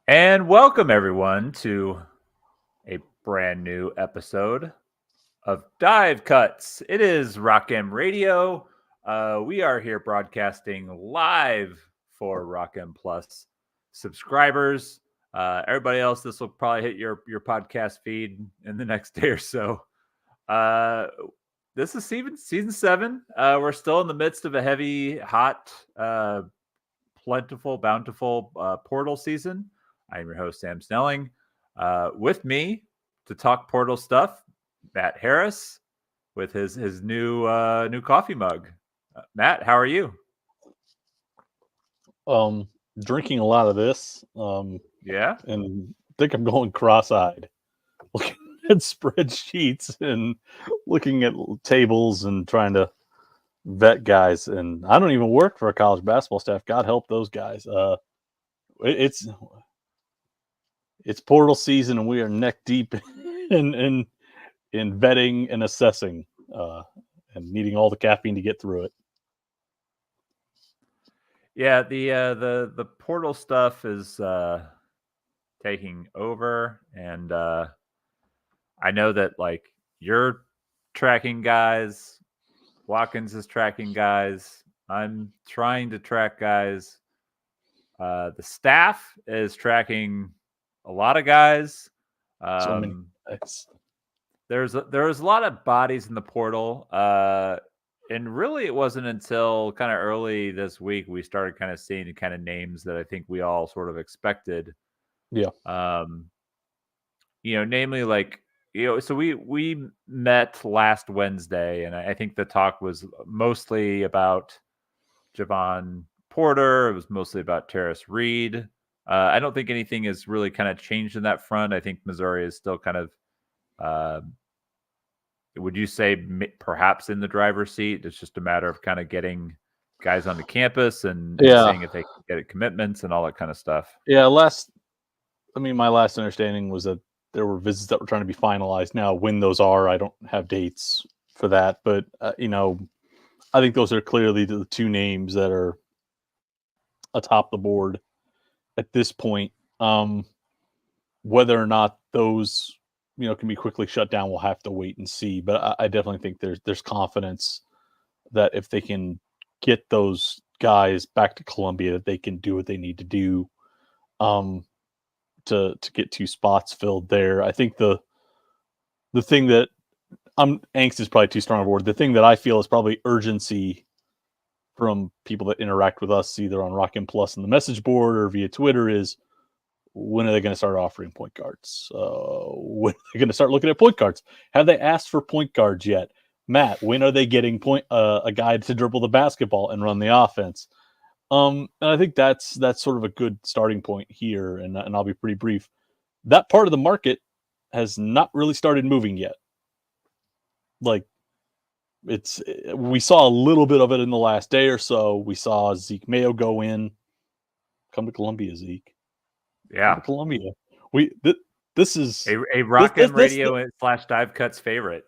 And welcome everyone to a brand new episode of Dive Cuts. It is Rock M Radio. We are here broadcasting live for Rock M Plus subscribers. Everybody else, this will probably hit your podcast feed in the next day or so. Uh, this is season 7. We're still in the midst of a heavy, hot, plentiful, bountiful Portal season. I'm your host, Sam Snelling. With me to talk Portal stuff, Matt Harris with his new coffee mug. Matt, how are you? Drinking a lot of this, Yeah. and think I'm going cross-eyed, looking at spreadsheets and looking at tables and trying to vet guys. And I don't even work for a college basketball staff. God help those guys. It's portal season, and we are neck deep in vetting and assessing, and needing all the caffeine to get through it. Yeah, the Portal stuff is taking over, and I know that like you're tracking guys, Watkins is tracking guys. I'm trying to track guys. The staff is tracking a lot of guys. So many Um, there's a lot of bodies in the portal, and really it wasn't until kind of early this week we started kind of seeing the kind of names that I think we all sort of expected. Yeah. Um, namely like so we met last Wednesday, and I think the talk was mostly about Javon Porter. It was mostly about Terrace Reed. I don't think anything has really kind of changed in that front. I think Missouri is still kind of, uh, would you say, perhaps in the driver's seat? It's just a matter of kind of getting guys onto campus and Yeah. seeing if they can get commitments and all that kind of stuff. Yeah. My last understanding was that there were visits that were trying to be finalized. Now, when those are, I don't have dates for that, but I think those are clearly the two names that are atop the board at this point. Whether or not those can be quickly shut down, we'll have to wait and see. But I definitely think there's confidence that if they can get those guys back to Columbia, that they can do what they need to do. To get two spots filled there. I think the thing that angst is probably too strong a word. The thing that I feel is probably urgency from people that interact with us either on Rockin' Plus and the message board or via Twitter is, when are they going to start offering point guards? When are they going to start looking at point guards? Have they asked for point guards yet? Matt, when are they getting a guy to dribble the basketball and run the offense? And I think that's sort of a good starting point here, and I'll be pretty brief. That part of the market has not really started moving yet. Like, we saw a little bit of it in the last day or so. We saw Zeke Mayo go in. Come to Columbia, Zeke. Come to Yeah. Columbia. This is A Rock M Radio / Dive Cuts favorite.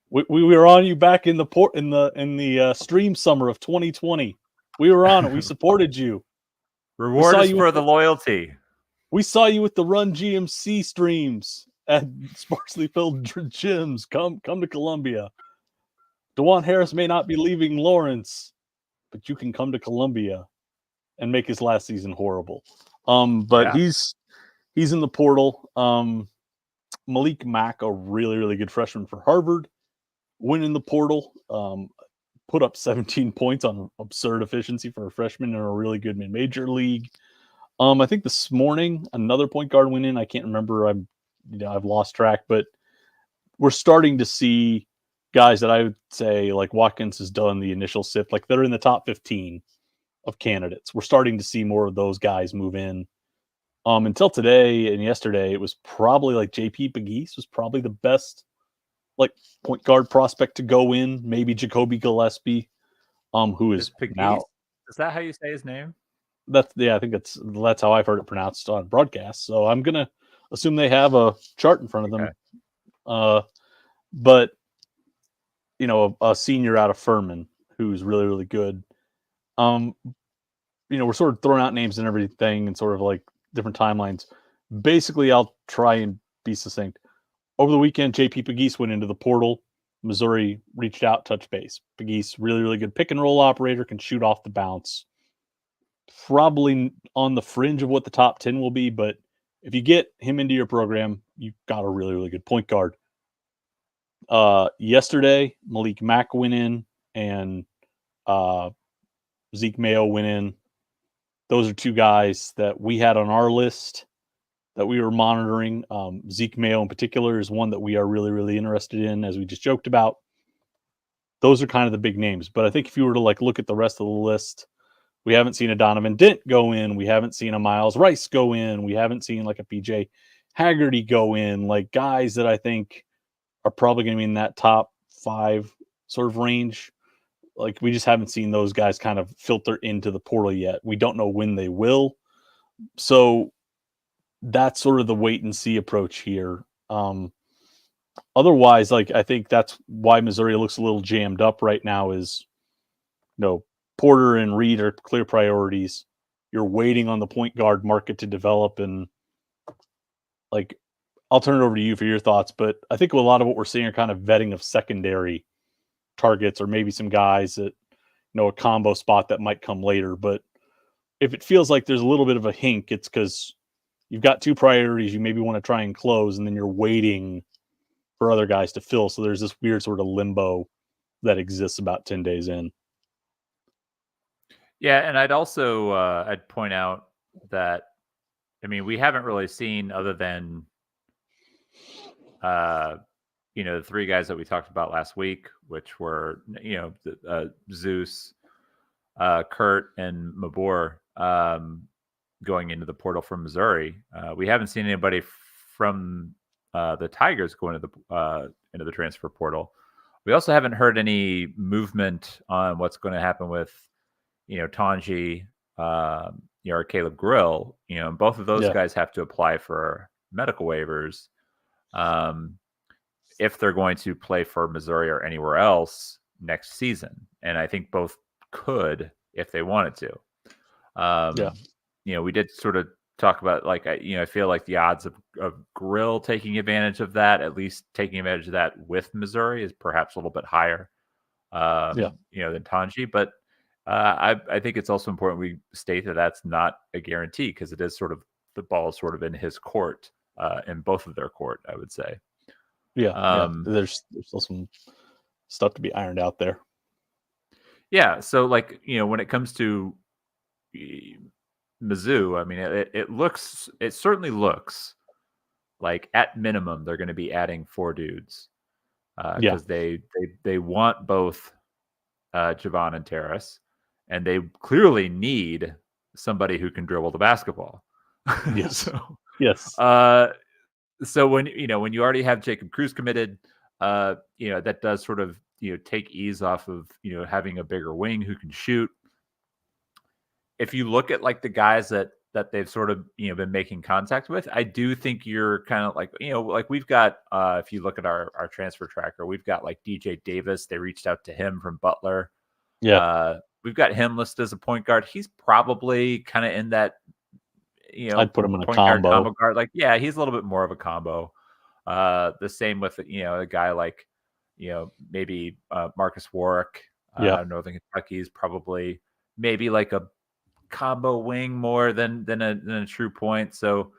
We were on you back in the stream summer of 2020. We were on it. We supported you. Reward us for the loyalty. We saw you with the Run GMC streams at sparsely filled gyms. Come to Columbia. DeJuan Harris may not be leaving Lawrence, but you can come to Columbia and make his last season horrible. But yeah. He's in the portal. Malik Mack, a really, really good freshman for Harvard, went in the portal, put up 17 points on absurd efficiency for a freshman in a really good mid-major league. I think this morning another point guard went in. I can't remember. I've lost track, but we're starting to see guys that I would say like Watkins has done the initial sift, like they're in the top 15 of candidates. We're starting to see more of those guys move in. Until today and yesterday, it was probably like JP Pegues was probably the best like point guard prospect to go in. Maybe Jacoby Gillespie, who is now. Is that how you say his name? I think that's how I've heard it pronounced on broadcast. So I'm gonna assume they have a chart in front of them. Okay. But a senior out of Furman who's really, really good. We're sort of throwing out names and everything and sort of like different timelines. Basically, I'll try and be succinct. Over the weekend, JP Pegues went into the portal. Missouri reached out, touched base. Pegues, really, really good pick and roll operator, can shoot off the bounce. Probably on the fringe of what the top 10 will be, but if you get him into your program, you've got a really, really good point guard. Yesterday, Malik Mack went in and Zeke Mayo went in. Those are two guys that we had on our list that we were monitoring. Zeke Mayo in particular is one that we are really, really interested in, as we just joked about. Those are kind of the big names. But I think if you were to like look at the rest of the list, we haven't seen a Donovan Dent go in. We haven't seen a Miles Rice go in. We haven't seen like a PJ Haggerty go in. Like guys that I think are probably going to be in that top 5 sort of range. Like we just haven't seen those guys kind of filter into the portal yet. We don't know when they will. So that's sort of the wait and see approach here. Otherwise, like I think that's why Missouri looks a little jammed up right now is, Porter and Reed are clear priorities. You're waiting on the point guard market to develop, and like I'll turn it over to you for your thoughts, but I think a lot of what we're seeing are kind of vetting of secondary targets or maybe some guys that, a combo spot that might come later. But if it feels like there's a little bit of a hink, it's because you've got 2 priorities you maybe want to try and close, and then you're waiting for other guys to fill. So there's this weird sort of limbo that exists about 10 days in. Yeah, and I'd also I'd point out that we haven't really seen, other than the 3 guys that we talked about last week, which were Zeus, Kurt, and Mabor going into the portal from Missouri. We haven't seen anybody from the Tigers go into the transfer portal. We also haven't heard any movement on what's going to happen with Tanji, or Caleb Grill. Both of those guys have to apply for medical waivers if they're going to play for Missouri or anywhere else next season. And I think both could if they wanted to. We did sort of talk about, like, I feel like the odds of Grill taking advantage of that, at least taking advantage of that with Missouri, is perhaps a little bit higher than Tanji. But I think it's also important we state that that's not a guarantee, because it is sort of, the ball is sort of in his court, in both of their court, I would say. There's still some stuff to be ironed out there. Yeah, so when it comes to Mizzou, it certainly looks like at minimum they're going to be adding 4 dudes, because they want both Javon and Terrace, and they clearly need somebody who can dribble the basketball. Yes. Yes. So when you already have Jacob Cruz committed, that does sort of take ease off of having a bigger wing who can shoot. If you look at like the guys that they've sort of been making contact with, I do think you're kind of like like we've got, if you look at our transfer tracker, we've got like DJ Davis. They reached out to him from Butler. We've got him listed as a point guard. He's probably kind of in that, I'd put him in a combo guard. Like, yeah, he's a little bit more of a combo. The same with a guy like maybe Marcus Warwick. Northern Kentucky is probably maybe like a combo wing more than a true point. So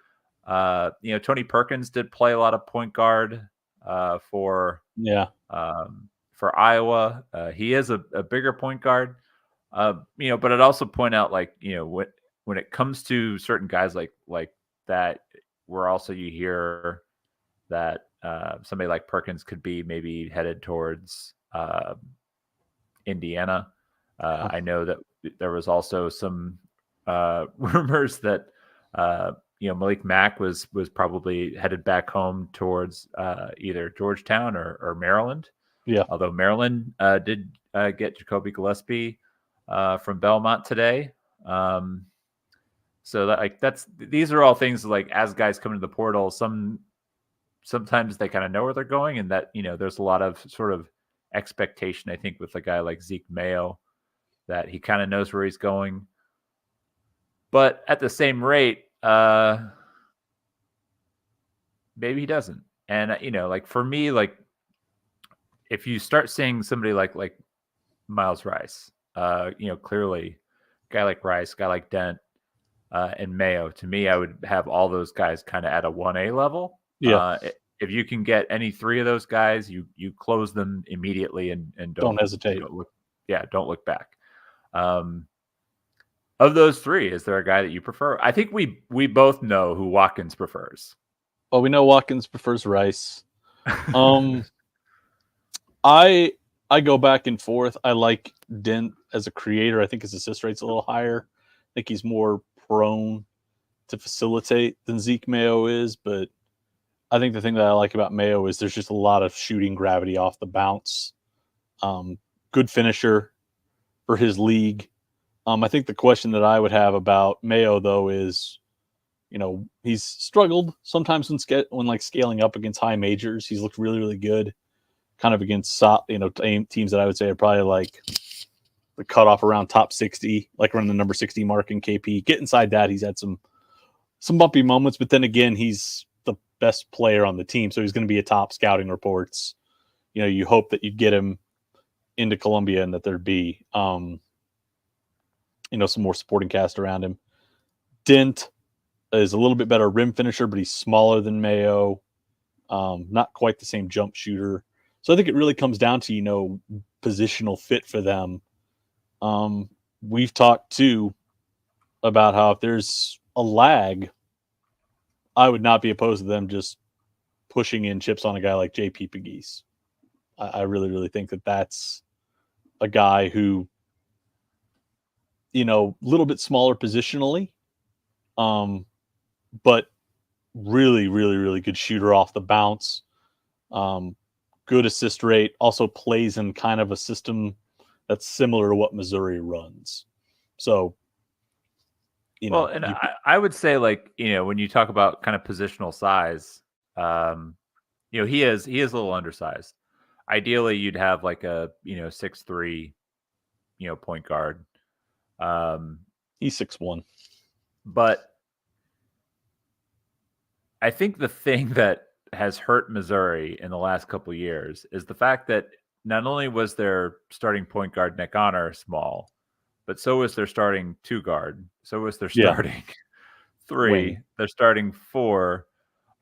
Tony Perkins did play a lot of point guard for Iowa. He is a bigger point guard. But I'd also point out, like, when it comes to certain guys like that, where also you hear that somebody like Perkins could be maybe headed towards Indiana. I know that there was also some rumors that Malik Mack was probably headed back home towards either Georgetown or Maryland. Yeah. Although Maryland did get Jacoby Gillespie from Belmont today. So that these are all things, like, as guys come into the portal, sometimes they kind of know where they're going, and that there's a lot of sort of expectation, I think, with a guy like Zeke Mayo, that he kind of knows where he's going. But at the same rate, Maybe he doesn't. And like for me, like if you start seeing somebody like Miles Rice, clearly, guy like Rice, guy like Dent, and Mayo. To me, I would have all those guys kind of at a 1A level. Yeah. If you can get any three of those guys, you close them immediately and Don't hesitate. Don't look back. Of those three, is there a guy that you prefer? I think we both know who Watkins prefers. Well, we know Watkins prefers Rice. I go back and forth. I like Dent as a creator. I think his assist rate's a little higher. I think he's more prone to facilitate than Zeke Mayo is, but I think the thing that I like about Mayo is there's just a lot of shooting gravity off the bounce. Good finisher for his league. I think the question that I would have about Mayo, though, is, he's struggled sometimes when like scaling up against high majors. He's looked really, really good, kind of against teams that I would say are probably like the cutoff around top 60, like around the number 60 mark in KP. Get inside that, he's had some bumpy moments, but then again, he's the best player on the team, so he's going to be a top scouting reports. You hope that you'd get him into Columbia and that there'd be some more supporting cast around him. Dent is a little bit better rim finisher, but he's smaller than Mayo. Not quite the same jump shooter. So I think it really comes down to, positional fit for them. We've talked too about how if there's a lag, I would not be opposed to them just pushing in chips on a guy like JP Pegues. I really, really think that that's a guy who, little bit smaller positionally, but really, really, really good shooter off the bounce. Good assist rate, also plays in kind of a system that's similar to what Missouri runs. So, I would say, like, when you talk about kind of positional size, he is a little undersized. Ideally, you'd have like a 6'3", point guard. He's 6'1", but I think the thing that has hurt Missouri in the last couple of years is the fact that not only was their starting point guard Nick Honor small, but so was their starting two guard. So was their starting three, wing. their starting four.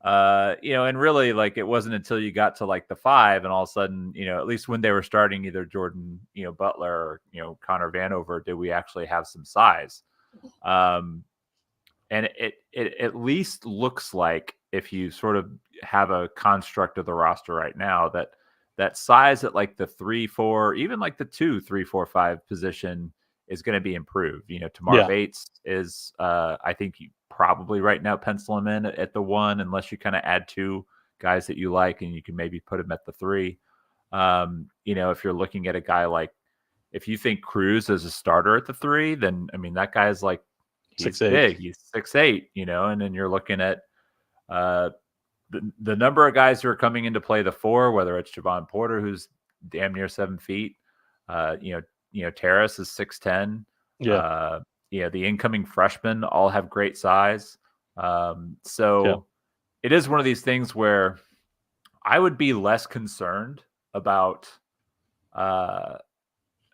And really, like, it wasn't until you got to like the five, and all of a sudden, at least when they were starting either Jordan, Butler, or Connor Vanover, did we actually have some size? And it at least looks like, if you sort of have a construct of the roster right now, that size at like the 3, 4, even like the 2, 3, 4, 5 position is going to be improved. Tamar Bates is, I think you probably right now pencil him in at the 1, unless you kind of add 2 guys that you like, and you can maybe put him at the 3. If you're looking at a guy like, if you think Cruz is a starter at the 3, then that guy is like, he's 6'8". big, he's 6'8", and then you're looking at the number of guys who are coming into play the 4, whether it's Javon Porter, who's damn near 7 feet, Terrace is 6'10". The incoming freshmen all have great size. It is one of these things where I would be less concerned about a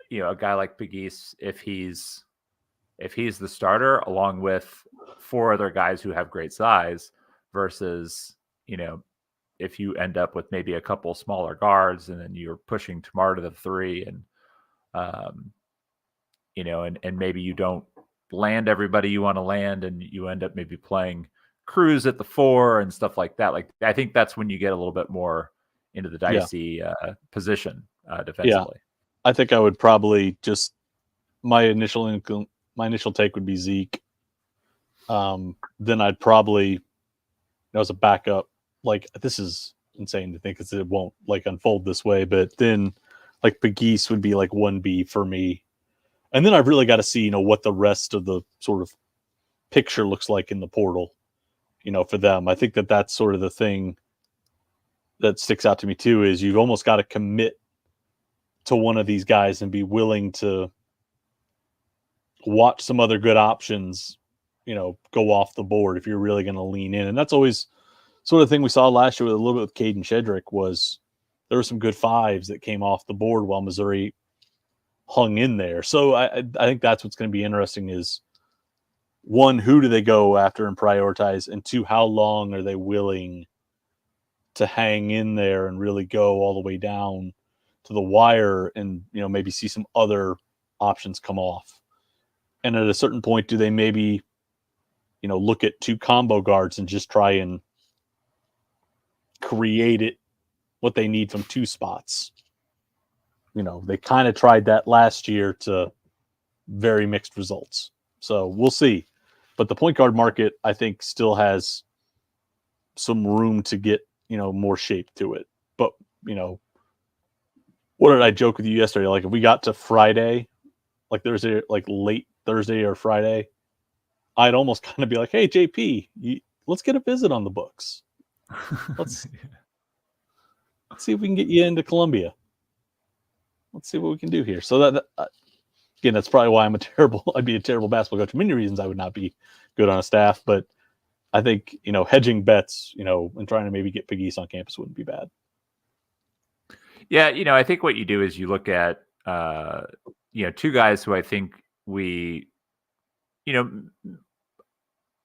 guy like Pegues if he's the starter along with 4 other guys who have great size, versus if you end up with maybe a couple smaller guards and then you're pushing Tamar to the 3, and and maybe you don't land everybody you want to land, and you end up maybe playing Cruz at the 4 and stuff like that. Like, I think that's when you get a little bit more into the dicey position defensively. Yeah. I think I would probably just, my initial take would be Zeke. Then I'd probably, as a backup, like, this is insane to think, because it won't like unfold this way, but then like Pegues would be like 1B for me. And then I've really got to see, what the rest of the sort of picture looks like in the portal, for them. I think that that's sort of the thing that sticks out to me too, is you've almost got to commit to one of these guys and be willing to watch some other good options, go off the board if you're really going to lean in. And that's always sort of thing we saw last year with a little bit with Caden Shedrick was there were some good fives that came off the board while Missouri hung in there. So I think that's what's going to be interesting is, one, who do they go after and prioritize? And two, how long are they willing to hang in there and really go all the way down to the wire and, maybe see some other options come off? And at a certain point, do they maybe, look at two combo guards and just try and create it what they need from two spots? They kind of tried that last year to very mixed results. So we'll see. But the point guard market, I think, still has some room to get, more shape to it. But, what did I joke with you yesterday? Like if we got to Friday, like Thursday, like late Thursday or Friday, I'd almost kind of be like, hey, JP, let's get a visit on the books. Let's see if we can get you into Columbia. Let's see what we can do here. So that again, that's probably why I'd be a terrible basketball coach. For many reasons I would not be good on a staff, but I think, hedging bets, and trying to maybe get Pegues on campus wouldn't be bad. Yeah, I think what you do is you look at, two guys who I think we,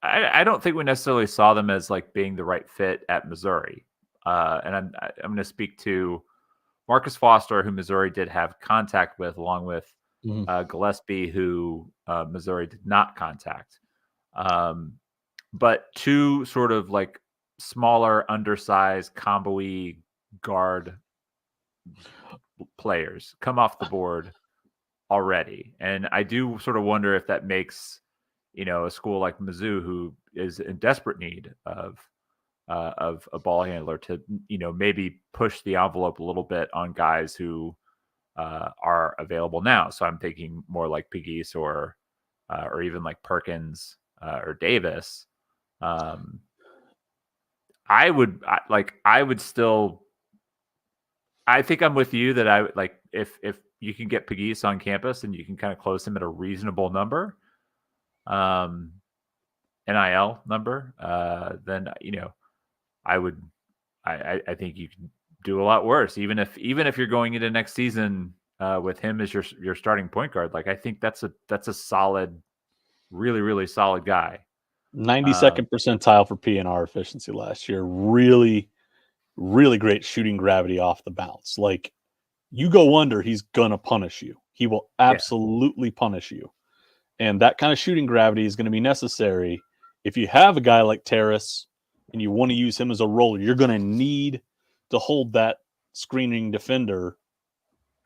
I don't think we necessarily saw them as like being the right fit at Missouri. And I'm going to speak to Marcus Foster, who Missouri did have contact with, along with Gillespie, who Missouri did not contact. But two sort of like smaller, undersized, combo-y guard players come off the board already. And I do sort of wonder if that makes, a school like Mizzou, who is in desperate need of a ball handler, to, maybe push the envelope a little bit on guys who are available now. So I'm thinking more like Pegues or even like Perkins or Davis. I would still, I think I'm with you that I would like, if you can get Pegues on campus and you can kind of close him at a reasonable number, NIL number, then, I think you can do a lot worse. Even if you're going into next season with him as your starting point guard, like I think that's a solid, really, really solid guy. 92nd percentile for PNR efficiency last year. Really, really great shooting gravity off the bounce. Like you go under, he's gonna punish you. He will absolutely punish you. And that kind of shooting gravity is going to be necessary. If you have a guy like Terrace and you want to use him as a roller, you're going to need to hold that screening defender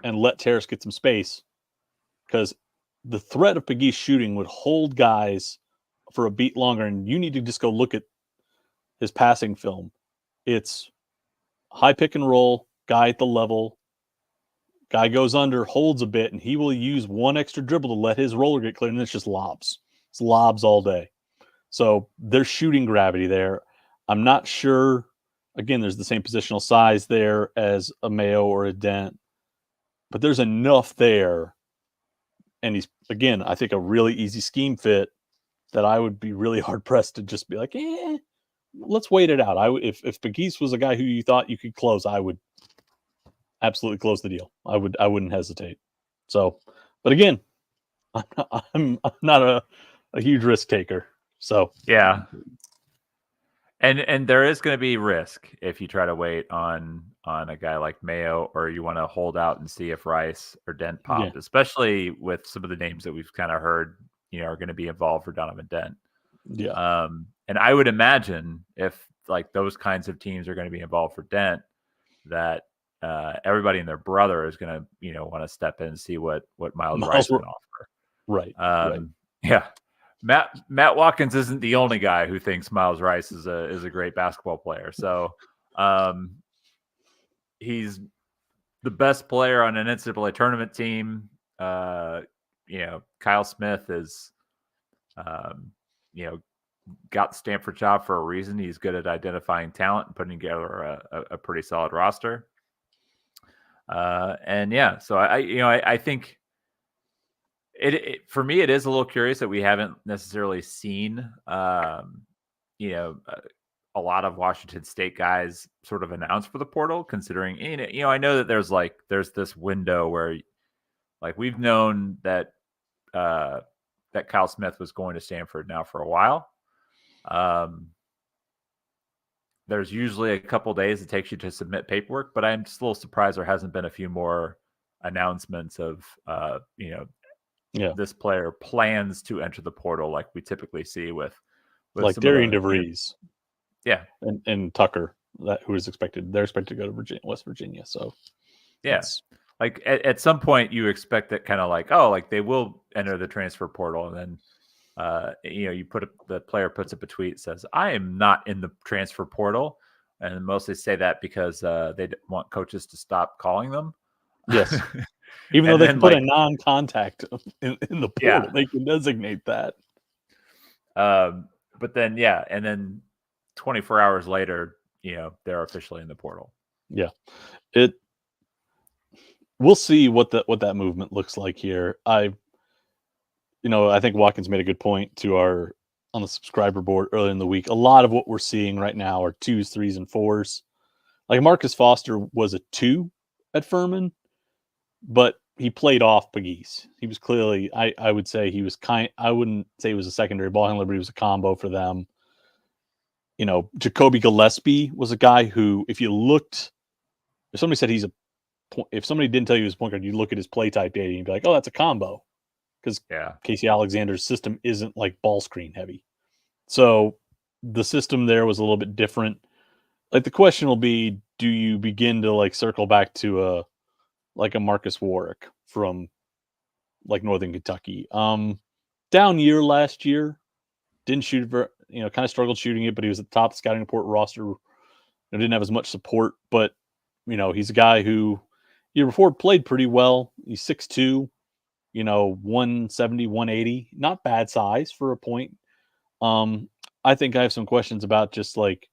and let Terrace get some space, because the threat of Pegues shooting would hold guys for a beat longer. And you need to just go look at his passing film. It's high pick and roll, guy at the level, guy goes under, holds a bit, and he will use one extra dribble to let his roller get clear, and it's just lobs. It's lobs all day. So there's shooting gravity there. I'm not sure. Again, there's the same positional size there as a Mayo or a Dent, but there's enough there. And he's, again, I think a really easy scheme fit that I would be really hard pressed to just be like, let's wait it out. If Pegues was a guy who you thought you could close, I would absolutely close the deal. I wouldn't hesitate. So, but again, I'm not a huge risk taker. So yeah. And there is going to be risk if you try to wait on a guy like Mayo, or you want to hold out and see if Rice or Dent pop, especially with some of the names that we've kind of heard, are going to be involved for Donovan Dent. Yeah. And I would imagine if like those kinds of teams are going to be involved for Dent, that everybody and their brother is going to, want to step in and see what Miles Rice can offer. Right. Yeah. Matt Watkins isn't the only guy who thinks Miles Rice is a great basketball player. So he's the best player on an NCAA tournament team. Kyle Smith is, got the Stanford job for a reason. He's good at identifying talent and putting together a pretty solid roster. So I think For me, it is a little curious that we haven't necessarily seen, you know, a lot of Washington State guys sort of announce for the portal. Considering, you know, I know that there's this window where, like, we've known that that Kyle Smith was going to Stanford now for a while. There's usually a couple days it takes you to submit paperwork, but I'm just a little surprised there hasn't been a few more announcements of, you know, this player plans to enter the portal like we typically see with like some Darian of the, DeVries, yeah, and Tucker, who is expected. They're expected to go to West Virginia. So yeah, like at some point you expect that kind of like, oh, like they will enter the transfer portal, and then you know, the player puts up a tweet, says, I am not in the transfer portal. And mostly say that because they want coaches to stop calling them. Yes. Even though they can put a non-contact in the portal, they can designate that. But then, yeah. And then 24 hours later, you know, they're officially in the portal. Yeah. We'll see what that movement looks like here. I think Watkins made a good point on the subscriber board earlier in the week. A lot of what we're seeing right now are 2s, 3s, and 4s. Like Marcus Foster was a 2 at Furman, but he played off Pegues. He was clearly, I would say he was I wouldn't say he was a secondary ball handler, but he was a combo for them. You know, Jacoby Gillespie was a guy who, if somebody said if somebody didn't tell you he was a point guard, you look at his play type data and you'd be like, oh, that's a combo. Because Casey Alexander's system isn't like ball screen heavy. So the system there was a little bit different. Like the question will be, do you begin to like circle back to a Marcus Warwick from like Northern Kentucky? Down year last year, didn't shoot kind of struggled shooting it, but he was at the top of the scouting report roster. Didn't have as much support, but he's a guy who year before played pretty well. He's 6'2", 170, 180, not bad size for a point. I think I have some questions about just like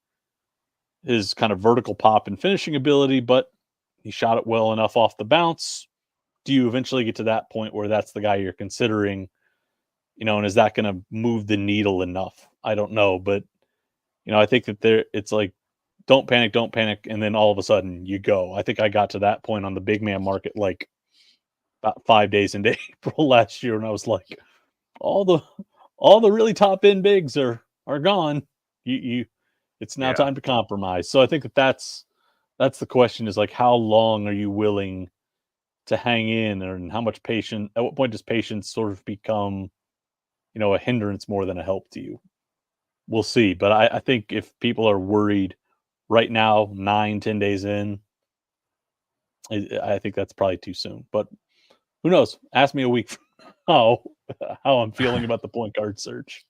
his kind of vertical pop and finishing ability, but he shot it well enough off the bounce. Do you eventually get to that point where that's the guy you're considering, and is that going to move the needle enough? I don't know, but I think that it's like, don't panic, and then all of a sudden you go. I think I got to that point on the big man market like about 5 days into April last year, and I was like, all the really top end bigs are gone. It's now time to compromise. So I think that's the question, is like, how long are you willing to hang in, and how much patience? At what point does patience sort of become, a hindrance more than a help to you? We'll see. But I think if people are worried right now, 9-10 days in, I think that's probably too soon. But who knows? Ask me a week from now how I'm feeling about the point guard search.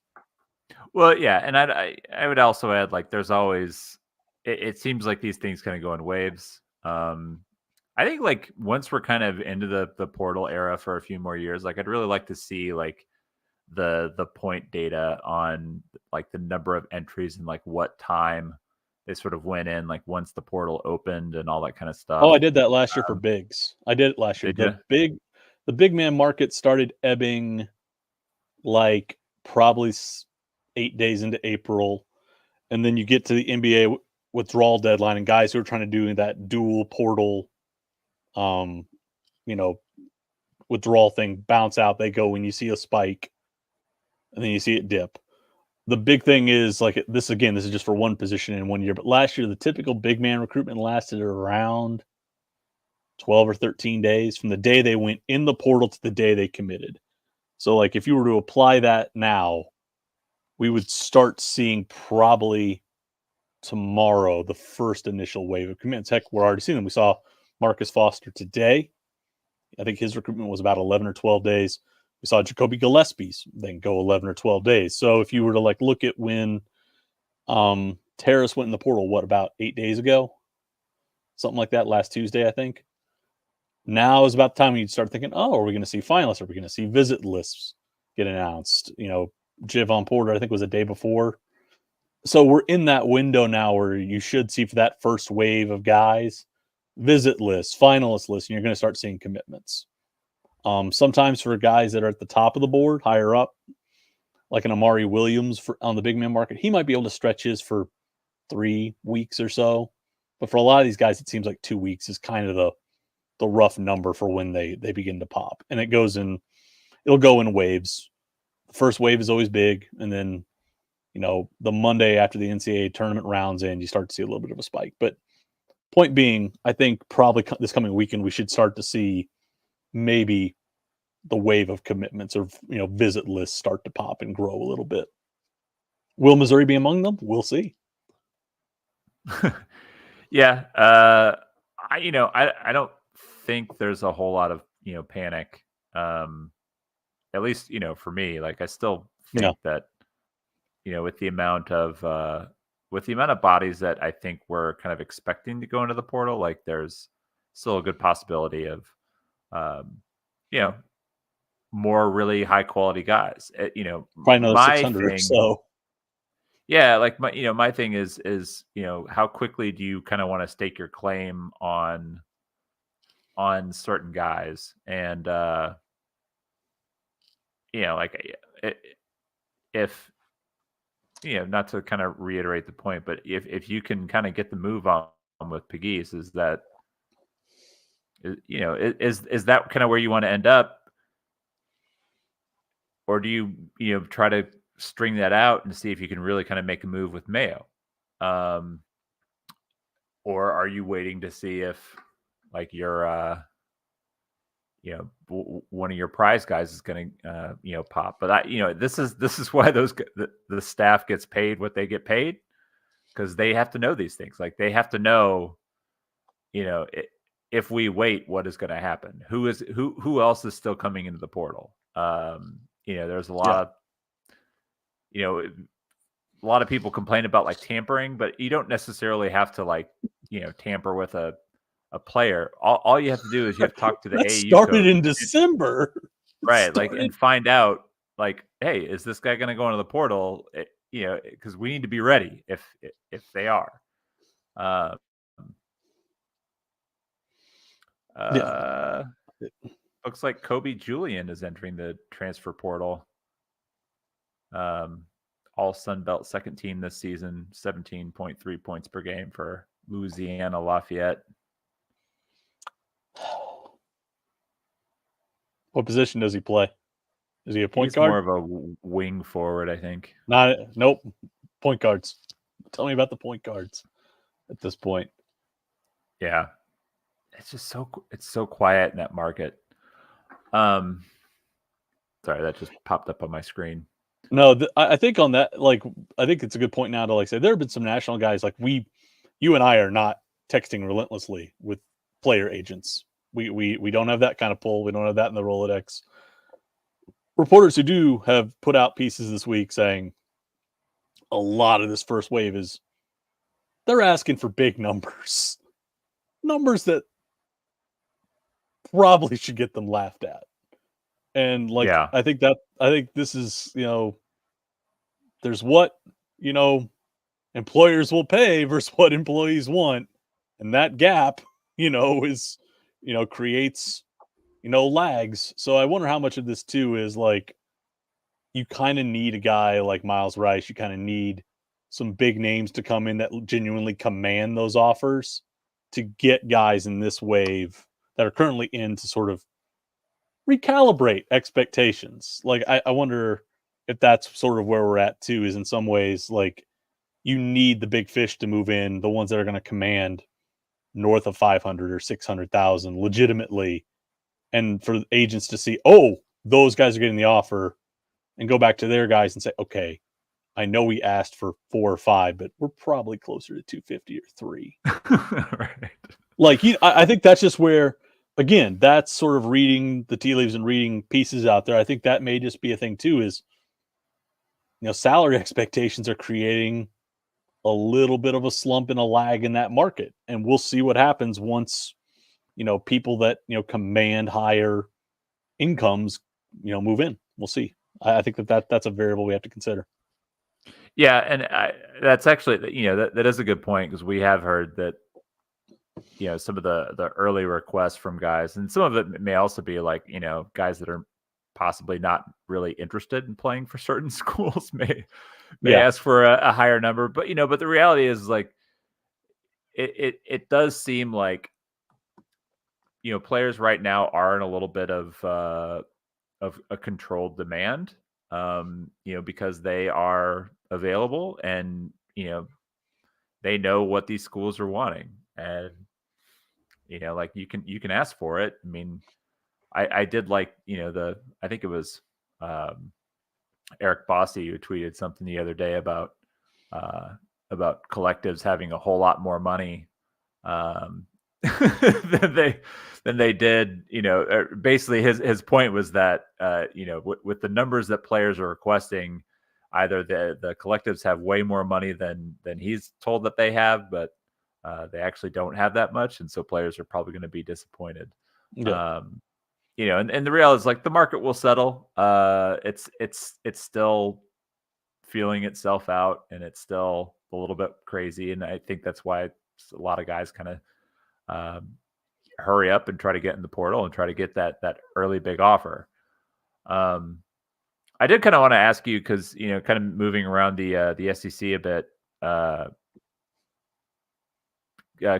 Well, yeah, and I would also add, like, there's always it seems like these things kind of go in waves. I think like once we're kind of into the portal era for a few more years, like I'd really like to see like the point data on like the number of entries and like what time they sort of went in, like once the portal opened and all that kind of stuff. Oh, I did that last year for bigs. I did it last year. The big man market started ebbing like probably 8 days into April. And then you get to the NBA withdrawal deadline, and guys who are trying to do that dual portal, withdrawal thing bounce out. They go when you see a spike, and then you see it dip. The big thing is like this again. This is just for one position in 1 year, but last year the typical big man recruitment lasted around 12 or 13 days from the day they went in the portal to the day they committed. So like if you were to apply that now, we would start seeing probably tomorrow the first initial wave of commitments. Heck, we're already seeing them. We saw Marcus Foster today. I think his recruitment was about 11 or 12 days. We saw Jacoby Gillespie's then go 11 or 12 days. So if you were to like look at when Terrace went in the portal, about 8 days ago? Something like that, last Tuesday, I think. Now is about the time you'd start thinking, oh, are we going to see finalists? Are we going to see visit lists get announced? Javon Porter, I think, was a day before. So we're in that window now where you should see for that first wave of guys, visit lists, finalist lists, and you're going to start seeing commitments. Sometimes for guys that are at the top of the board, higher up, like an Amari Williams on the big man market, he might be able to stretch his for 3 weeks or so. But for a lot of these guys, it seems like 2 weeks is kind of the rough number for when they begin to pop. And it'll go in waves. The first wave is always big, and then the Monday after the NCAA tournament rounds in, you start to see a little bit of a spike. But point being, I think probably this coming weekend we should start to see maybe the wave of commitments or visit lists start to pop and grow a little bit. Will Missouri be among them? We'll see. Yeah, I don't think there's a whole lot of panic. At least for me, like I still think that with the amount of bodies that I think we're kind of expecting to go into the portal, like there's still a good possibility of more really high quality guys. Probably another 600 or so. Yeah, like my thing is how quickly do you kind of want to stake your claim on certain guys, and like if not to kind of reiterate the point, but if you can kind of get the move on with Pegues, is that is that kind of where you want to end up, or do you try to string that out and see if you can really kind of make a move with Mayo, or are you waiting to see if like your one of your prize guys is going to pop? But this is why the staff gets paid what they get paid, because they have to know these things. Like they have to know if we wait, what is going to happen, who else is still coming into the portal. There's a lot of a lot of people complain about like tampering, but you don't necessarily have to like tamper with a player. All you have to do is you have to talk to the that AAU started coach. in December, right? Like, and find out like, hey, is this guy going to go into the portal? Because we need to be ready if they are. Looks like Kobe Julian is entering the transfer portal. All Sun Belt second team this season, 17.3 points per game for Louisiana Lafayette. What position does he play? Is he a point He's guard? More of a wing forward, I think. Nope. Point guards. Tell me about the point guards at this point. Yeah. It's just so quiet in that market. Sorry, that just popped up on my screen. No, I think on that, like, I think it's a good point now to like say there have been some national guys like you and I are not texting relentlessly with player agents. We don't have that kind of pull. We don't have that in the Rolodex. Reporters who do have put out pieces this week saying a lot of this first wave is they're asking for big numbers that probably should get them laughed at. And like, yeah. I think this is, there's what, employers will pay versus what employees want. And that gap, is, creates, lags. So I wonder how much of this too is like, you kind of need a guy like Miles Rice. You kind of need some big names to come in that genuinely command those offers to get guys in this wave that are currently in to sort of recalibrate expectations. Like, I wonder if that's sort of where we're at too, is in some ways, like, you need the big fish to move in, the ones that are going to command north of 500 or 600,000 legitimately. And for agents to see, oh, those guys are getting the offer, and go back to their guys and say, okay, I know we asked for 4 or 5, but we're probably closer to 250 or 3. Right. Like, I think that's just where, again, that's sort of reading the tea leaves and reading pieces out there. I think that may just be a thing too, is, salary expectations are creating a little bit of a slump and a lag in that market. And we'll see what happens once, people that, command higher incomes, move in. We'll see. I think that's a variable we have to consider. Yeah, and that's actually, that is a good point, because we have heard that some of the early requests from guys, and some of it may also be like, guys that are possibly not really interested in playing for certain schools may ask for a higher number. But but the reality is, like, it does seem like players right now are in a little bit of a controlled demand, because they are available, and they know what these schools are wanting, and like you can ask for it. I mean, I did like I think it was Eric Bossy who tweeted something the other day about collectives having a whole lot more money than they did. Basically his point was that with the numbers that players are requesting, either the collectives have way more money than he's told that they have, but they actually don't have that much, and so players are probably going to be disappointed. Yeah. And the reality is, like, the market will settle. It's still feeling itself out, and it's still a little bit crazy, and I think that's why a lot of guys kind of hurry up and try to get in the portal and try to get that early big offer. I did kind of want to ask you, because kind of moving around the SEC a bit.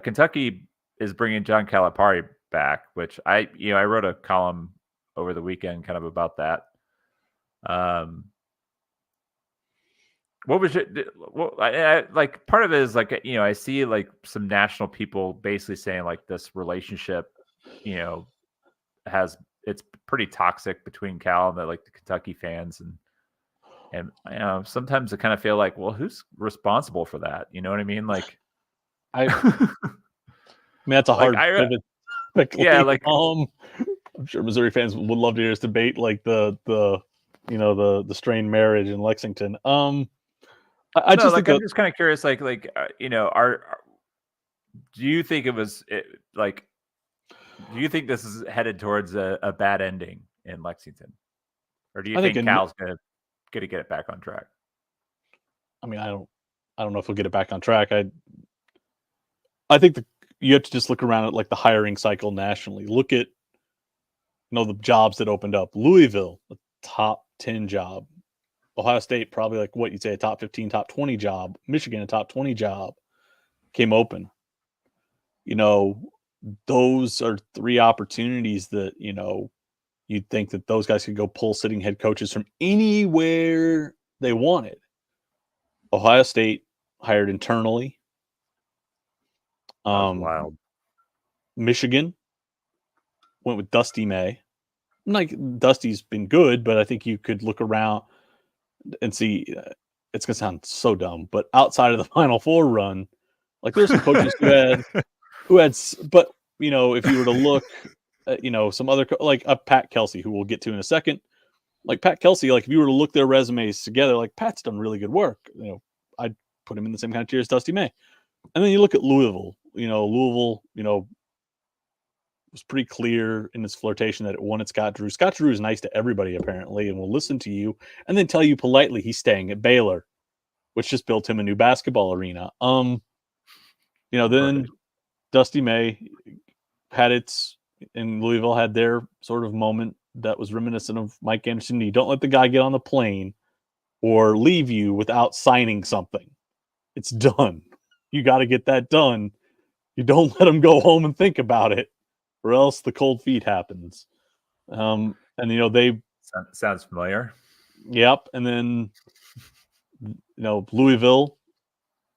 Kentucky is bringing John Calipari back, which I wrote a column over the weekend kind of about that. What was it? Well, I like, part of it is like, I see like some national people basically saying like this relationship, it's pretty toxic between Cal and the Kentucky fans, and sometimes I kind of feel like, well, who's responsible for that? You know what I mean? Like, I mean, that's a hard pivot. Yeah, like, I'm sure Missouri fans would love to hear us debate like the strained marriage in Lexington. I'm just kind of curious, do you think do you think this is headed towards a bad ending in Lexington, or do you think Cal's gonna get it back on track? I mean, I don't know if we'll get it back on track. I think you have to just look around at like the hiring cycle nationally. Look at the jobs that opened up. Louisville, a top 10 job. Ohio State, probably like what you'd say a top 15, top 20 job. Michigan, a top 20 job came open. Those are three opportunities that, you'd think that those guys could go pull sitting head coaches from anywhere they wanted. Ohio State hired internally. Wild. Michigan went with Dusty May. Like, Dusty's been good, but I think you could look around and see. It's gonna sound so dumb, but outside of the Final Four run, like, there's some coaches who had. But if you were to look at some other like Pat Kelsey, who we'll get to in a second, like Pat Kelsey, like if you were to look their resumes together, like Pat's done really good work. I'd put him in the same kind of tier as Dusty May. And then you look at Louisville. Louisville, was pretty clear in its flirtation that it wanted Scott Drew. Scott Drew is nice to everybody, apparently, and will listen to you and then tell you politely he's staying at Baylor, which just built him a new basketball arena. Then right. Dusty May in Louisville had their sort of moment that was reminiscent of Mike Anderson. You don't let the guy get on the plane or leave you without signing something. It's done. You got to get that done. You don't let him go home and think about it, or else the cold feet happens. And they sounds familiar. Yep. And then Louisville,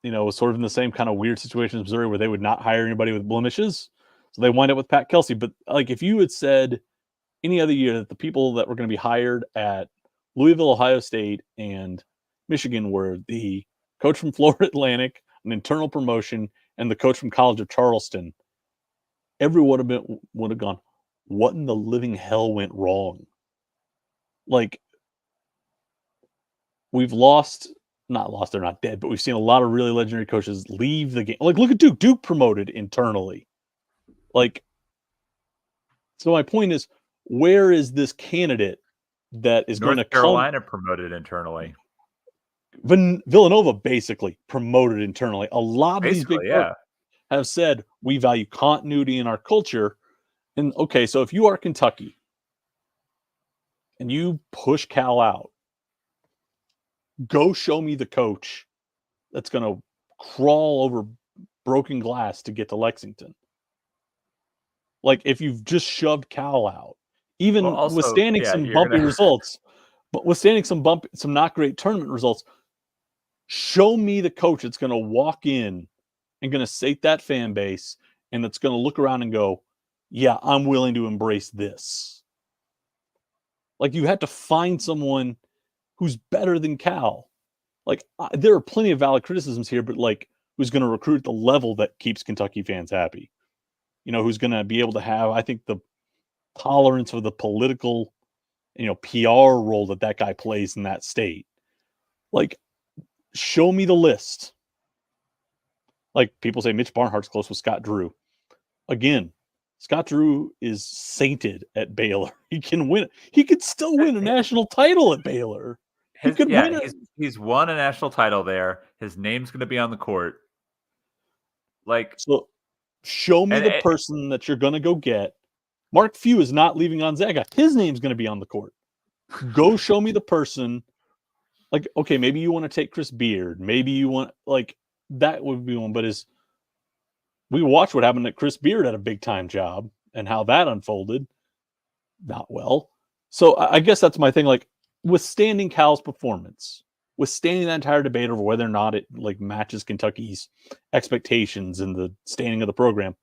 was sort of in the same kind of weird situation as Missouri, where they would not hire anybody with blemishes, so they wind up with Pat Kelsey. But like, if you had said any other year that the people that were going to be hired at Louisville, Ohio State, and Michigan were the coach from Florida Atlantic, an internal promotion, and the coach from College of Charleston, everyone would have gone, what in the living hell went wrong? Like, we've not lost, they're not dead, but we've seen a lot of really legendary coaches leave the game. Like, look at Duke. Duke promoted internally. Like, so my point is, where is this candidate that is going to come? North Carolina promoted internally. Villanova basically promoted internally. A lot of these big, have said we value continuity in our culture. And okay, so if you are Kentucky and you push Cal out, go show me the coach that's going to crawl over broken glass to get to Lexington. Like if you've just shoved Cal out, even also, withstanding yeah, some bumpy results, but withstanding some not great tournament results, show me the coach that's going to walk in and going to sate that fan base and that's going to look around and go, yeah, I'm willing to embrace this. Like you had to find someone who's better than Cal. Like there are plenty of valid criticisms here, but like who's going to recruit at the level that keeps Kentucky fans happy? You know, who's going to be able to have, I think, the tolerance of the political, PR role that guy plays in that state. Like, show me the list. Like people say, Mitch Barnhart's close with Scott Drew. Again, Scott Drew is sainted at Baylor. He can win. He could still win a national title at Baylor. He could win it. He's won a national title there. His name's going to be on the court. Like, so show me the person that you're going to go get. Mark Few is not leaving Gonzaga. His name's going to be on the court. Go show me the person. Like, okay, maybe you want to take Chris Beard. Maybe you want, like, that would be one. But we watched what happened at Chris Beard at a big-time job and how that unfolded. Not well. So I guess that's my thing. Like, withstanding Cal's performance, withstanding that entire debate over whether or not it, like, matches Kentucky's expectations and the standing of the program,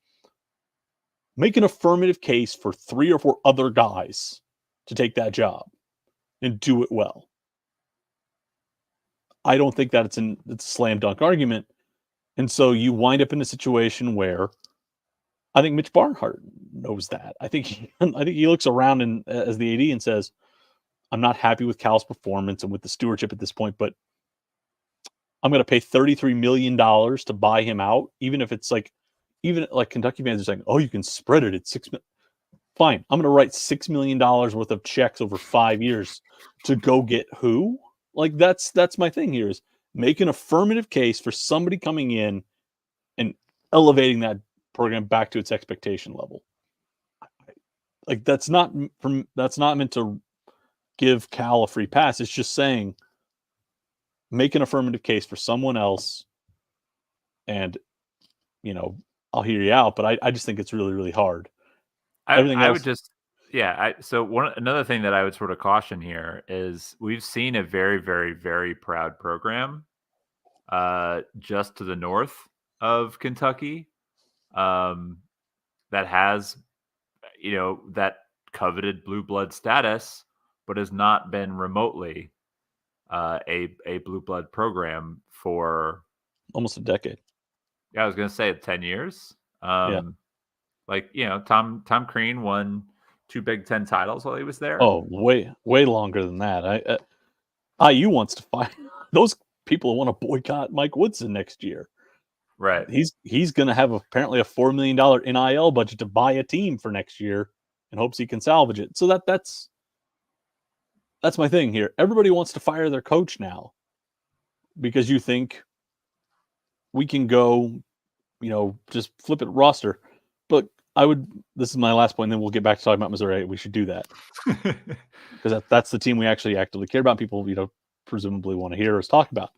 make an affirmative case for 3 or 4 other guys to take that job and do it well. I don't think that it's a slam dunk argument. And so you wind up in a situation where I think Mitch Barnhart knows that. I think he looks around as the AD and says, I'm not happy with Cal's performance and with the stewardship at this point, but I'm going to pay $33 million to buy him out, even if it's like Kentucky fans are saying, oh, you can spread it at $6 million. Fine. I'm going to write $6 million worth of checks over 5 years to go get who? Like that's my thing here is make an affirmative case for somebody coming in and elevating that program back to its expectation level. Like that's not meant to give Cal a free pass. It's just saying make an affirmative case for someone else and I'll hear you out, but I just think it's really, really hard. Another thing that I would sort of caution here is we've seen a very, very, very proud program just to the north of Kentucky that has, that coveted blue blood status, but has not been remotely a blue blood program for almost a decade. Yeah, I was going to say 10 years. Yeah. Like, Tom Crean won 2 Big Ten titles while he was there. Oh, way longer than that. IU wants to fight. Those people want to boycott Mike Woodson next year. Right. He's going to have apparently a $4 million NIL budget to buy a team for next year and hopes he can salvage it. So that's my thing here. Everybody wants to fire their coach now because you think we can go, just flip it roster. But this is my last point, and then we'll get back to talking about Missouri. We should do that because that's the team we actually actively care about. People, presumably want to hear us talk about.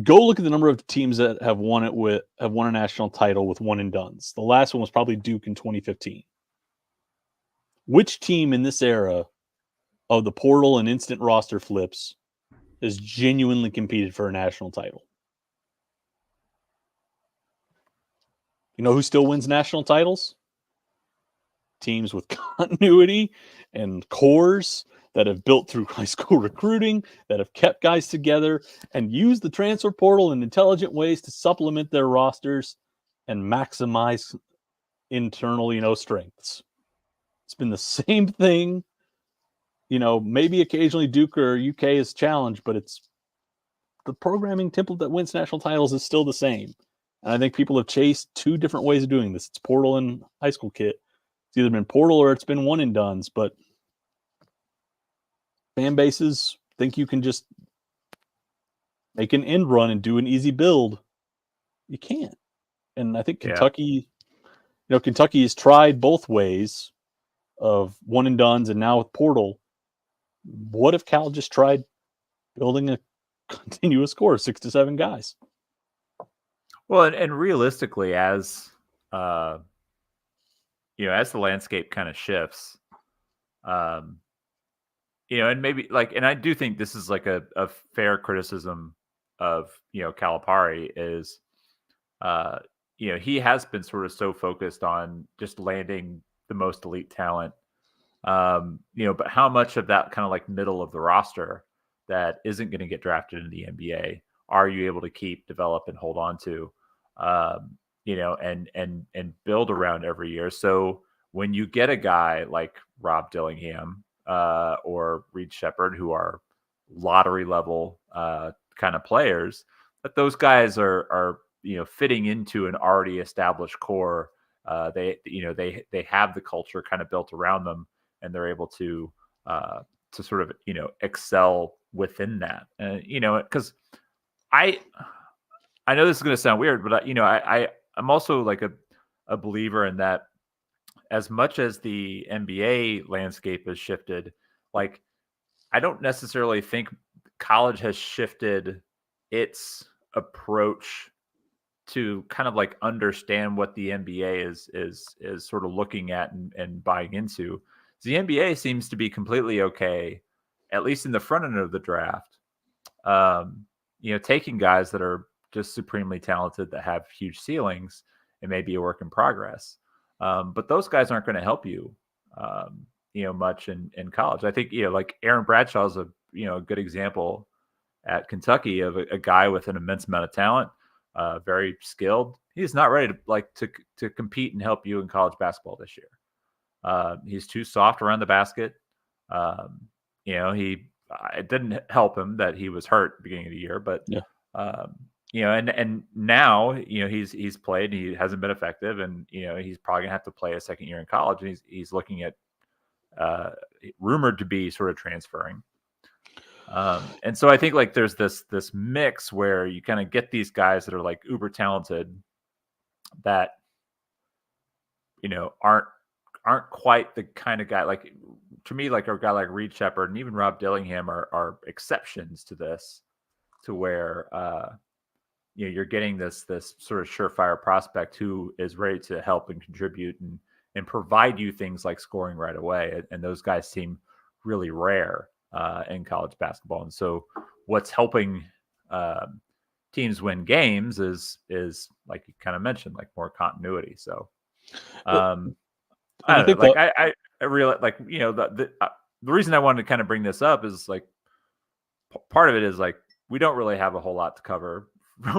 Go look at the number of teams that have won a national title with one and dones. The last one was probably Duke in 2015. Which team in this era of the portal and instant roster flips has genuinely competed for a national title? You know who still wins national titles? Teams with continuity and cores that have built through high school recruiting, that have kept guys together and used the transfer portal in intelligent ways to supplement their rosters and maximize internal, strengths. It's been the same thing. Maybe occasionally Duke or UK is challenged, but it's the programming template that wins national titles is still the same. And I think people have chased 2 different ways of doing this. It's portal and high school kit. It's either been portal or it's been one and dones, but fan bases think you can just make an end run and do an easy build. You can't. And I think Yeah. Kentucky, Kentucky has tried both ways of one and dones, and now with portal. What if Cal just tried building a continuous core of 6 to 7 guys? Well, and realistically, as as the landscape kind of shifts, and maybe and I do think this is like a fair criticism of Calipari is, he has been sort of so focused on just landing the most elite talent, but how much of that kind of like middle of the roster that isn't going to get drafted in the NBA are you able to keep, develop, and hold on to, and build around every year? So when you get a guy like Rob Dillingham or Reed Shepherd, who are lottery level kind of players, that those guys are fitting into an already established core. They have the culture kind of built around them, and they're able to sort of excel within that. Because I know this is going to sound weird, but I'm also like a believer in that. As much as the NBA landscape has shifted, like I don't necessarily think college has shifted its approach to kind of like understand what the NBA is sort of looking at and buying into. The NBA seems to be completely okay, at least in the front end of the draft, taking guys that are just supremely talented that have huge ceilings and maybe a work in progress. But those guys aren't going to help you, much in college. I think, like Aaron Bradshaw is a good example at Kentucky of a guy with an immense amount of talent, very skilled. He's not ready to compete and help you in college basketball this year. He's too soft around the basket. It didn't help him that he was hurt at the beginning of the year, but yeah. And now he's played and he hasn't been effective, and he's probably gonna have to play a second year in college, and he's looking at rumored to be sort of transferring. And so I think like there's this mix where you kind of get these guys that are like uber talented that aren't quite the kind of guy, like to me, like a guy like Reed Shepherd and even Rob Dillingham are exceptions to this, to where you're getting this sort of surefire prospect who is ready to help and contribute and provide you things like scoring right away. And those guys seem really rare in college basketball. And so what's helping teams win games is like you kind of mentioned, like more continuity. So I don't know, like I really like, the reason I wanted to kind of bring this up is like part of it is like we don't really have a whole lot to cover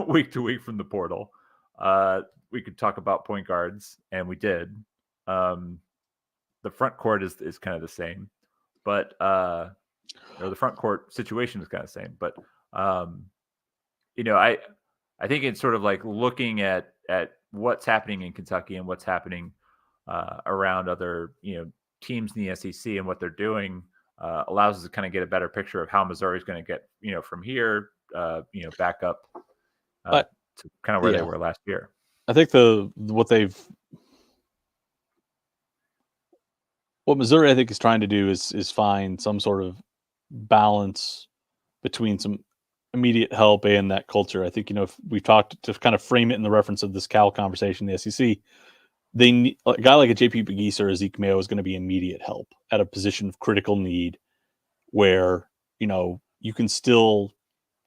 week to week from the portal. We could talk about point guards, and we did. The front court is kind of the same, but the front court situation is kind of the same. But I think it's sort of like looking at what's happening in Kentucky and what's happening around other teams in the SEC and what they're doing allows us to kind of get a better picture of how Missouri is going to get from here back up to kind of where they were last year. I think what Missouri I think is trying to do is find some sort of balance between some immediate help and that culture. I think if we've talked to kind of frame it in the reference of this Cal conversation, the SEC, they need a guy like a JP Pegues or a Zeke Mayo is going to be immediate help at a position of critical need, where you can still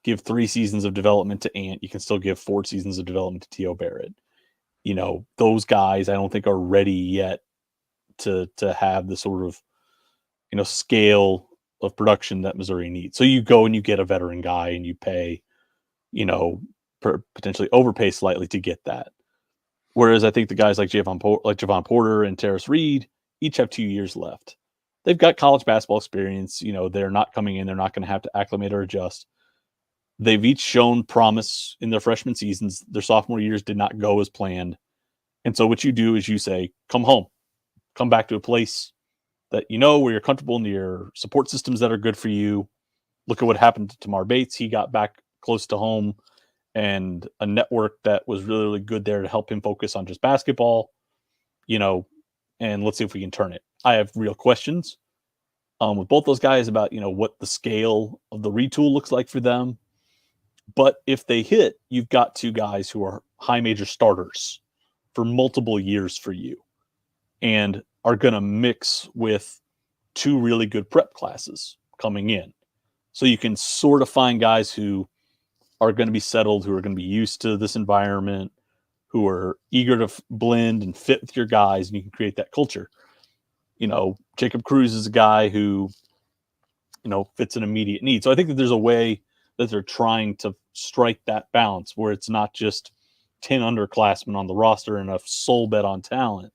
give 3 seasons of development to Ant. You can still give 4 seasons of development to T.O. Barrett. Those guys I don't think are ready yet to have the sort of, scale of production that Missouri needs. So you go and you get a veteran guy and you pay, potentially overpay slightly to get that. Whereas I think the guys like Javon Porter and Terrace Reed each have 2 years left. They've got college basketball experience. They're not coming in. They're not going to have to acclimate or adjust. They've each shown promise in their freshman seasons. Their sophomore years did not go as planned. And so what you do is you say, come home, come back to a place that where you're comfortable, near support systems that are good for you. Look at what happened to Tamar Bates. He got back close to home and a network that was really, really good there to help him focus on just basketball, and let's see if we can turn it. I have real questions with both those guys about, what the scale of the retool looks like for them. But if they hit, you've got two guys who are high major starters for multiple years for you and are going to mix with two really good prep classes coming in. So you can sort of find guys who are going to be settled, who are going to be used to this environment, who are eager to blend and fit with your guys, and you can create that culture. Jacob Cruz is a guy who, fits an immediate need. So I think that there's a way that they're trying to strike that balance where it's not just 10 underclassmen on the roster and a sole bet on talent.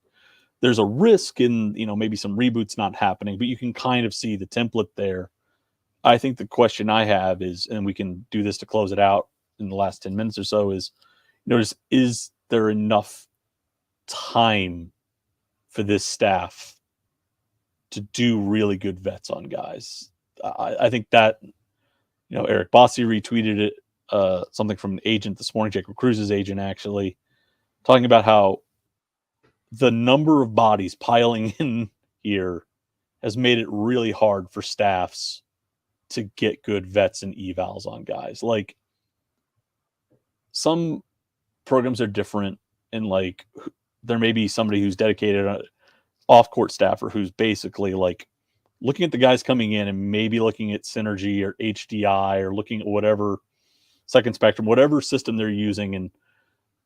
There's a risk in, maybe some reboots not happening, but you can kind of see the template there. I think the question I have is, and we can do this to close it out in the last 10 minutes or so, is, is there enough time for this staff to do really good vets on guys? I think that, Eric Bossi retweeted it, something from an agent this morning, Jacob Cruz's agent, actually, talking about how the number of bodies piling in here has made it really hard for staffs to get good vets and evals on guys. Like, some programs are different, and like there may be somebody who's dedicated off-court staffer who's basically like looking at the guys coming in and maybe looking at Synergy or HDI or looking at whatever Second Spectrum, whatever system they're using, and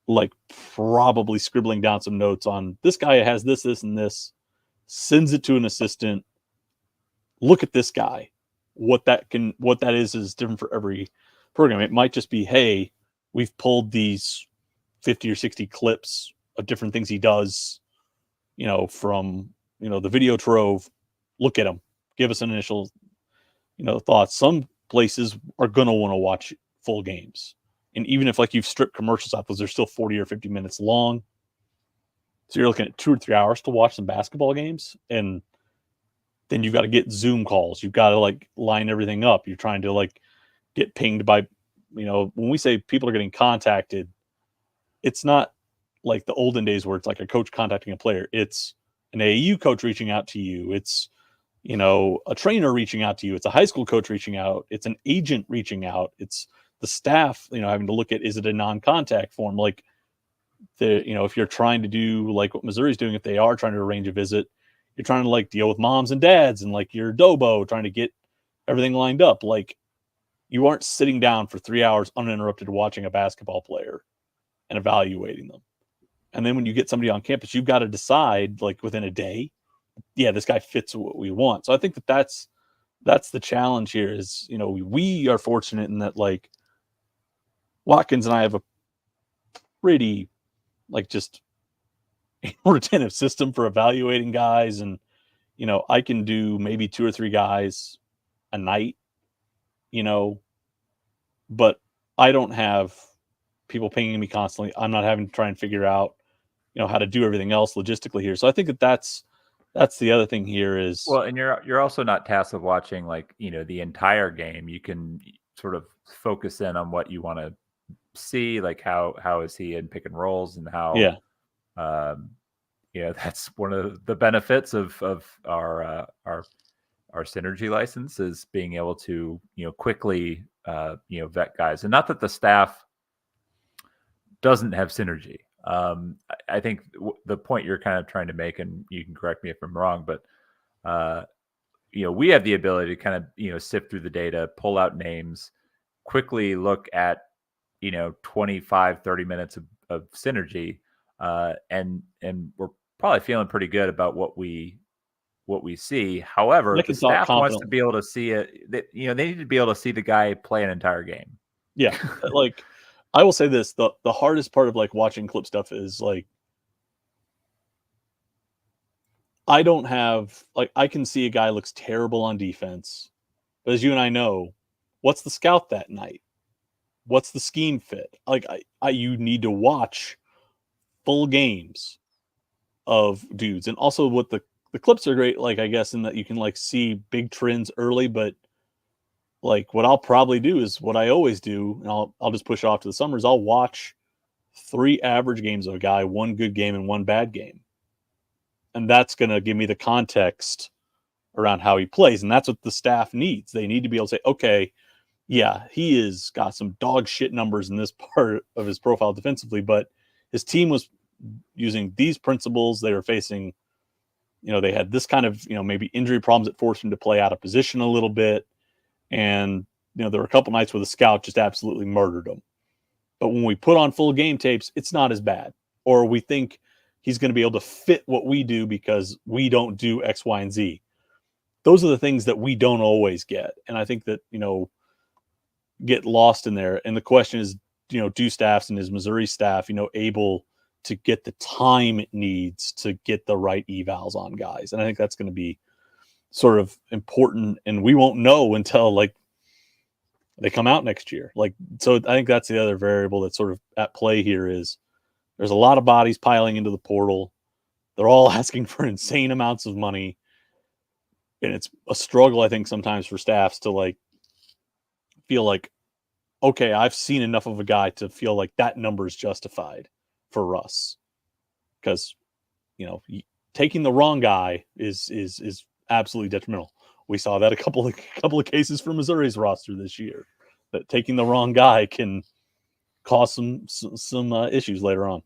like probably scribbling down some notes on this guy has this, this, and this, sends it to an assistant. Look at this guy. What that is different for every program. It might just be, hey, we've pulled these 50 or 60 clips of different things he does, from, the video trove. Look at him. Give us an initial, thoughts. Some places are going to want to watch full games. And even if like you've stripped commercials out, those are still 40 or 50 minutes long. So you're looking at 2 or 3 hours to watch some basketball games. And then you've got to get Zoom calls. You've got to like line everything up. You're trying to like get pinged by, when we say people are getting contacted, it's not like the olden days where it's like a coach contacting a player. It's an AAU coach reaching out to you. It's, a trainer reaching out to you. It's a high school coach reaching out. It's an agent reaching out. It's the staff, having to look at, is it a non-contact form? Like if you're trying to do like what Missouri's doing, if they are trying to arrange a visit, you're trying to like deal with moms and dads and like your Dobo trying to get everything lined up. Like you aren't sitting down for 3 hours uninterrupted watching a basketball player and evaluating them. And then when you get somebody on campus, you've got to decide like within a day, yeah, this guy fits what we want. So I think that's the challenge here is, we are fortunate in that like Watkins and I have a pretty like just retentive system for evaluating guys. And, I can do maybe 2 or 3 guys a night, but I don't have people pinging me constantly. I'm not having to try and figure out, how to do everything else logistically here. So I think that's the other thing here is, well, and you're also not tasked with watching like, the entire game. You can sort of focus in on what you want to see, like how is he in pick and rolls and how, that's one of the benefits of our Synergy license is being able to, quickly, vet guys. And not that the staff doesn't have Synergy. I think the point you're kind of trying to make, and you can correct me if I'm wrong, but, we have the ability to kind of, sift through the data, pull out names, quickly look at, 25, 30 minutes of Synergy. And we're probably feeling pretty good about what we see. However, the staff wants to be able to see it. They need to be able to see the guy play an entire game. Yeah. Like I will say this, the hardest part of like watching clip stuff is like, I don't have like, I can see a guy looks terrible on defense, but as you and I know, what's the scout that night? What's the scheme fit? Like you need to watch full games of dudes. And also what the clips are great, like I guess in that you can like see big trends early, but like what I'll probably do is what I always do, and I'll just push off to the summers. I'll watch 3 average games of a guy, 1 good game and 1 bad game. And that's going to give me the context around how he plays. And that's what the staff needs. They need to be able to say, okay, yeah, he has got some dog shit numbers in this part of his profile defensively, but his team was using these principles. They were facing, they had this kind of, maybe injury problems that forced him to play out of position a little bit. And, there were a couple nights where the scout just absolutely murdered him. But when we put on full game tapes, it's not as bad. Or we think he's going to be able to fit what we do because we don't do X, Y, and Z. Those are the things that we don't always get. And I think that, get lost in there. And the question is, do staffs and is Missouri staff, able to get the time it needs to get the right evals on guys? And I think that's going to be sort of important. And we won't know until they come out next year. So I think that's the other variable that's sort of at play here is there's a lot of bodies piling into the portal. They're all asking for insane amounts of money. And it's a struggle, I think, sometimes for staffs to feel like, okay, I've seen enough of a guy to feel like that number is justified for Russ. Because, taking the wrong guy is absolutely detrimental. We saw that a couple of cases for Missouri's roster this year, that taking the wrong guy can cause some issues later on.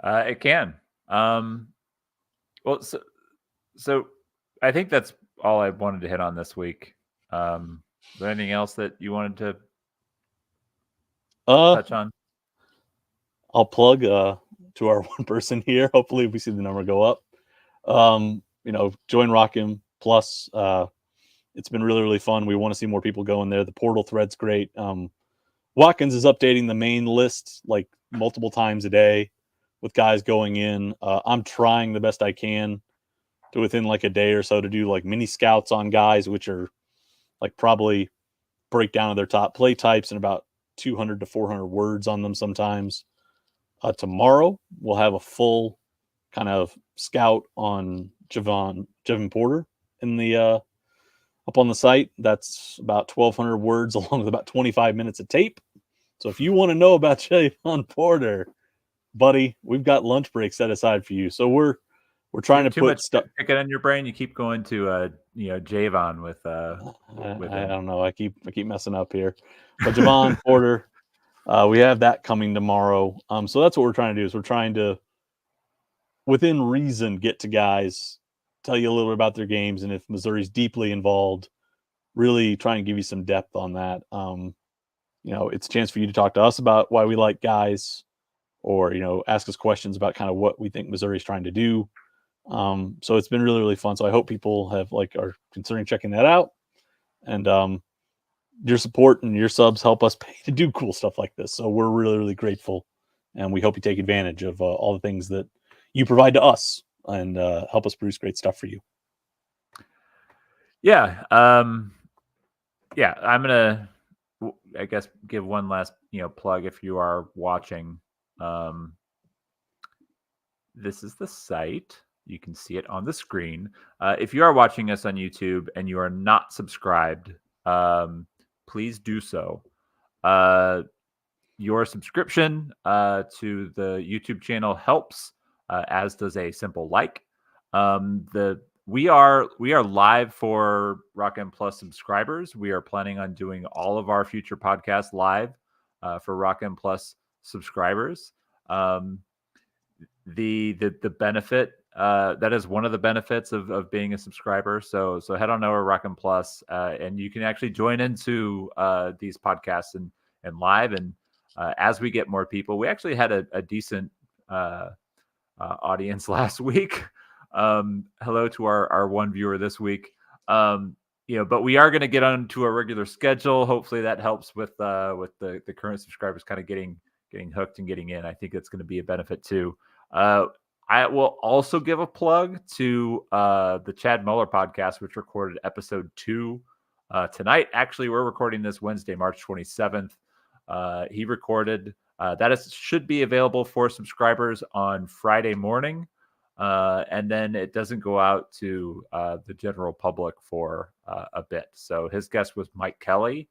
It can. Well, so I think that's all I wanted to hit on this week. Is there anything else that you wanted to touch on? I'll plug to our one person here. Hopefully we see the number go up. Join Rockham Plus. It's been really, really fun. We want to see more people go in there. The portal thread's great. Watkins is updating the main list multiple times a day with guys going in. I'm trying the best I can to within a day or so to do mini scouts on guys, which are probably breakdown of their top play types and about 200 to 400 words on them sometimes. Tomorrow we'll have a full kind of scout on Jevon Porter in the up on the site. That's about 1,200 words along with about 25 minutes of tape. So if you want to know about Jevon Porter, buddy, we've got lunch break set aside for you. So we're trying to put stuff. Pick it in your brain. You keep going to Javon with I don't know. I keep messing up here, but Jevon Porter, we have that coming tomorrow. So that's what we're trying to do. Is we're trying to, within reason, get to guys, tell you a little bit about their games, and if Missouri's deeply involved, really try and give you some depth on that. It's a chance for you to talk to us about why we like guys, or ask us questions about kind of what we think Missouri's trying to do. So it's been really, really fun. So I hope people have are considering checking that out. And your support and your subs help us pay to do cool stuff like this. So we're really, really grateful, and we hope you take advantage of all the things that you provide to us and help us produce great stuff for you. Yeah. I'm gonna, I guess, give one last plug if you are watching. This is the site. You can see it on the screen. If you are watching us on YouTube and you are not subscribed, please do so. Your subscription to the YouTube channel helps, as does a simple like. We are live for Rock M Plus subscribers. We are planning on doing all of our future podcasts live for Rock M Plus subscribers. The benefit, that is one of the benefits of being a subscriber. So head on over to Rock M Plus, and you can actually join into these podcasts and live. And as we get more people, we actually had a decent audience last week. Hello to our one viewer this week. But we are going to get onto a regular schedule. Hopefully that helps with the current subscribers kind of getting hooked and getting in. I think it's going to be a benefit too. I will also give a plug to the Chad Muller podcast, which recorded episode 2 tonight. Actually, we're recording this Wednesday, March 27th. He recorded that should be available for subscribers on Friday morning. and then it doesn't go out to the general public for a bit. So his guest was Mike Kelly,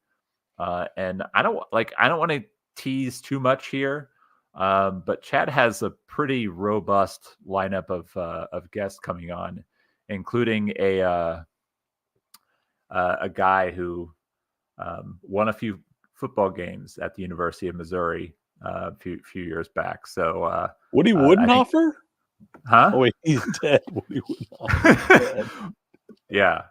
and I don't want to tease too much here, but Chad has a pretty robust lineup of guests coming on, including a guy who won a few football games at the University of Missouri a few years back. So Woody Woodenhofer? Huh? Oh wait, he's dead. Woody Woodenhofer. Yeah.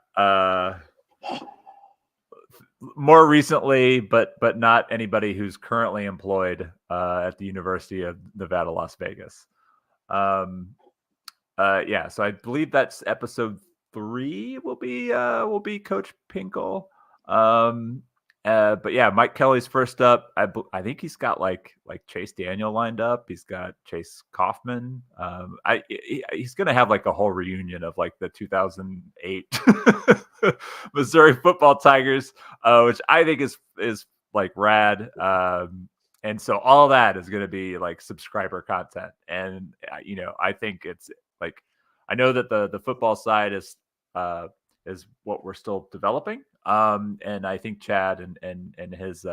More recently, but not anybody who's currently employed at the University of Nevada, Las Vegas. Yeah. So I believe that's episode 3 will be Coach Pinkle. But yeah, Mike Kelly's first up. I think he's got like Chase Daniel lined up. He's got Chase Kaufman. He's gonna have like a whole reunion of like the 2008 Missouri football Tigers, which I think is like rad. And so all that is going to be like subscriber content. And I think it's like, I know that the football side is what we're still developing. And I think Chad and his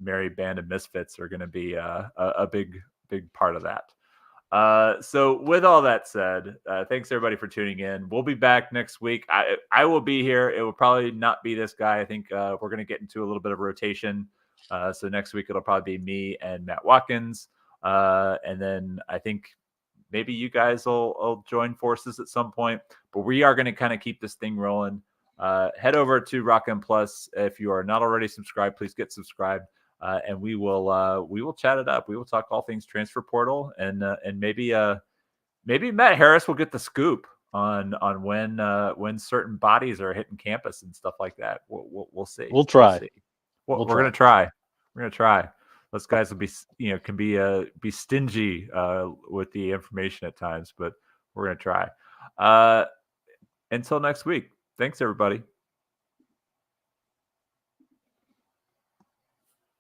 merry band of misfits are going to be a big part of that. So with all that said, thanks everybody for tuning in. We'll be back next week. I will be here. It will probably not be this guy. I think we're going to get into a little bit of rotation. So next week it'll probably be me and Matt Watkins. And then I think maybe you guys will join forces at some point, but we are going to kind of keep this thing rolling. Head over to Rock M Plus. If you are not already subscribed, please get subscribed. And we will chat it up. We will talk all things transfer portal, and maybe Matt Harris will get the scoop on when certain bodies are hitting campus and stuff like that. We'll see. We'll try. We're gonna try. We're gonna try. Those guys will be can be stingy with the information at times, but we're gonna try. Until next week. Thanks everybody.